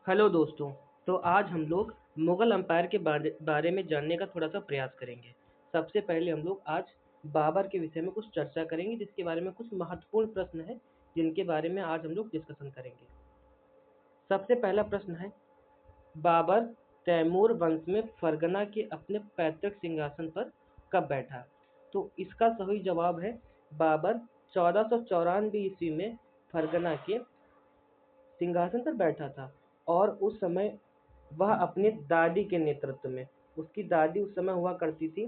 Hello दोस्तों। तो आज हम लोग मुगल एम्पायर के बारे में जानने का थोड़ा सा प्रयास करेंगे। सबसे पहले हम लोग आज बाबर के विषय में कुछ चर्चा करेंगे, जिसके बारे में कुछ महत्वपूर्ण प्रश्न हैं जिनके बारे में आज हम लोग डिस्कशन करेंगे। सबसे पहला प्रश्न है, बाबर तैमूर वंश में फरगना के अपने पैतृक सिंहासन पर कब बैठा? तो इसका सही जवाब है, बाबर 1494 ईस्वी में फरगना के सिंहासन पर बैठा था। और उस समय वह अपनी दादी के नेतृत्व में, उसकी दादी उस समय हुआ करती थी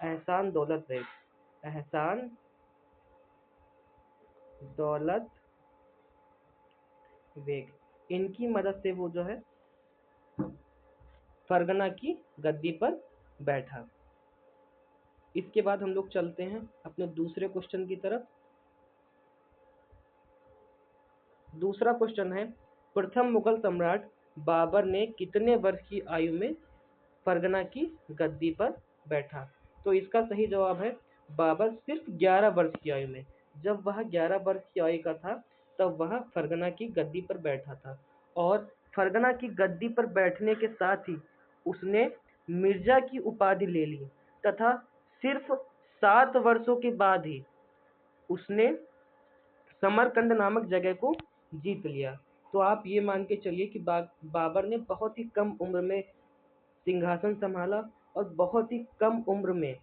एहसान दौलत बेग, एहसान दौलत बेग, इनकी मदद से वो जो है फरगना की गद्दी पर बैठा। इसके बाद हम लोग चलते हैं अपने दूसरे क्वेश्चन की तरफ। दूसरा क्वेश्चन है, प्रथम मुगल सम्राट बाबर ने कितने वर्ष की आयु में फरगना की गद्दी पर बैठा? तो इसका सही जवाब है, बाबर सिर्फ 11 वर्ष की आयु में, जब वह 11 वर्ष की आयु का था तब वह फरगना की गद्दी पर बैठा था। और फरगना की गद्दी पर बैठने के साथ ही उसने मिर्जा की उपाधि ले ली तथा सिर्फ 7 वर्षों के बाद ही उसने समरकंद नामक जगह को जीत लिया। तो आप ये मान के चलिए कि बाबर ने बहुत ही कम उम्र में सिंहासन संभाला और बहुत ही कम उम्र में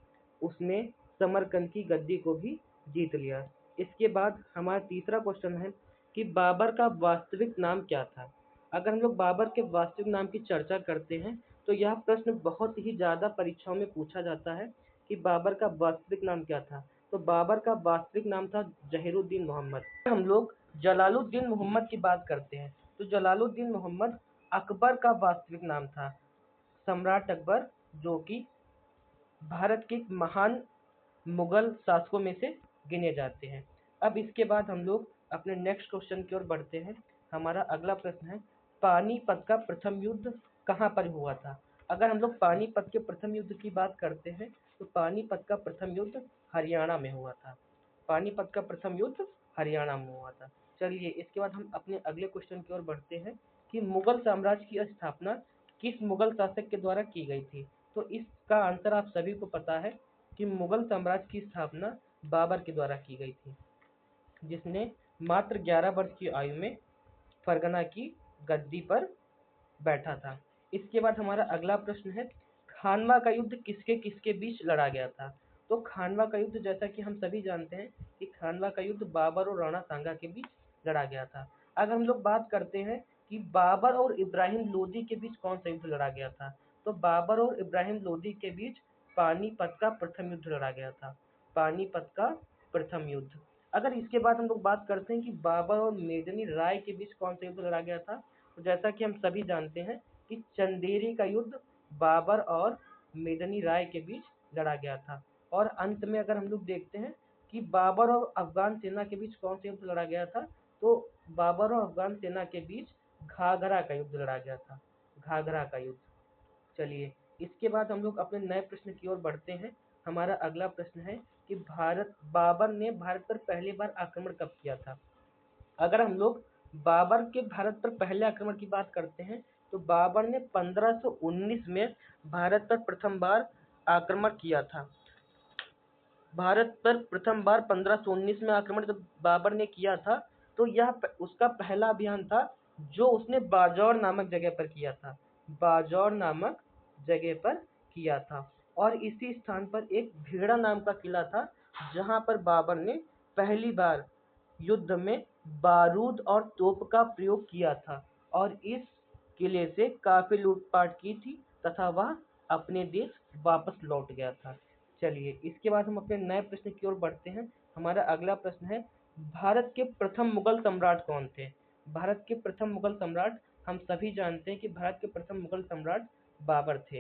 उसने समरकंद की गद्दी को भी जीत लिया। इसके बाद हमारा तीसरा क्वेश्चन है कि बाबर का वास्तविक नाम क्या था? अगर हम लोग बाबर के वास्तविक नाम की चर्चा करते हैं तो यह प्रश्न बहुत ही ज़्यादा परीक्षाओं में पूछा जाता है कि बाबर का वास्तविक नाम क्या था। तो बाबर का वास्तविक नाम था जहीरुद्दीन मोहम्मद। हम लोग जलालुद्दीन मोहम्मद की बात करते हैं तो जलालुद्दीन मोहम्मद अकबर का वास्तविक नाम था, सम्राट अकबर, जो कि भारत के महान मुगल शासकों में से गिने जाते हैं। अब इसके बाद हम लोग अपने नेक्स्ट क्वेश्चन की ओर बढ़ते हैं। हमारा अगला प्रश्न है, पानीपत का प्रथम युद्ध कहाँ पर हुआ था? अगर हम लोग पानीपत के प्रथम युद्ध की बात करते हैं तो पानीपत का प्रथम युद्ध हरियाणा में हुआ था। पानीपत का प्रथम युद्ध हरियाणा में हुआ था। चलिए इसके बाद हम अपने अगले क्वेश्चन की ओर बढ़ते हैं कि मुगल साम्राज्य की स्थापना किस मुगल शासक के द्वारा की गई थी? तो इसका आंसर आप सभी को पता है कि मुगल साम्राज्य की स्थापना बाबर के द्वारा की गई थी, जिसने मात्र 11 वर्ष की आयु में फरगना की गद्दी पर बैठा था। इसके बाद हमारा अगला प्रश्न है, खानवा का युद्ध किसके किसके बीच लड़ा गया था? तो खानवा का युद्ध, जैसा कि हम सभी जानते हैं कि खानवा का युद्ध बाबर और राणा सांगा के बीच लड़ा गया था। अगर हम लोग बात करते हैं कि बाबर और इब्राहिम लोदी के बीच कौन सा युद्ध लड़ा गया था, तो बाबर और इब्राहिम लोदी के बीच पानीपत का प्रथम युद्ध लड़ा गया था। पानीपत का प्रथम युद्ध। अगर इसके बाद हम लोग बात करते हैं कि बाबर और मेदिनी राय के बीच कौन सा युद्ध लड़ा गया था, तो जैसा कि हम सभी जानते हैं कि चंदेरी का युद्ध बाबर और मेदिनी राय के बीच लड़ा गया था। और अंत में अगर हम लोग देखते हैं कि बाबर और अफगान सेना के बीच कौन सा युद्ध लड़ा गया था, तो बाबर और अफगान सेना के बीच घाघरा का युद्ध लड़ा गया था। घाघरा का युद्ध। चलिए इसके बाद हम लोग अपने नए प्रश्न की ओर बढ़ते हैं। हमारा अगला प्रश्न है कि बाबर ने भारत पर पहली बार आक्रमण कब किया था? अगर हम लोग बाबर के भारत पर पहले आक्रमण की बात करते हैं तो बाबर ने 1519 में भारत पर प्रथम बार आक्रमण किया था। भारत पर प्रथम बार 1519 में आक्रमण जब बाबर ने किया था तो यह उसका पहला अभियान था जो उसने बाजौर नामक जगह पर किया था। बाजौर नामक जगह पर किया था। और इसी स्थान पर एक भीड़ा नाम का किला था जहां पर बाबर ने पहली बार युद्ध में बारूद और तोप का प्रयोग किया था और इस किले से काफी लूटपाट की थी तथा वह अपने देश वापस लौट गया था। चलिए इसके बाद हम अपने नए प्रश्न की ओर बढ़ते हैं। हमारा अगला प्रश्न है, भारत के प्रथम मुगल सम्राट कौन थे? भारत के प्रथम मुगल सम्राट हम सभी जानते हैं कि भारत के प्रथम मुगल सम्राट बाबर थे।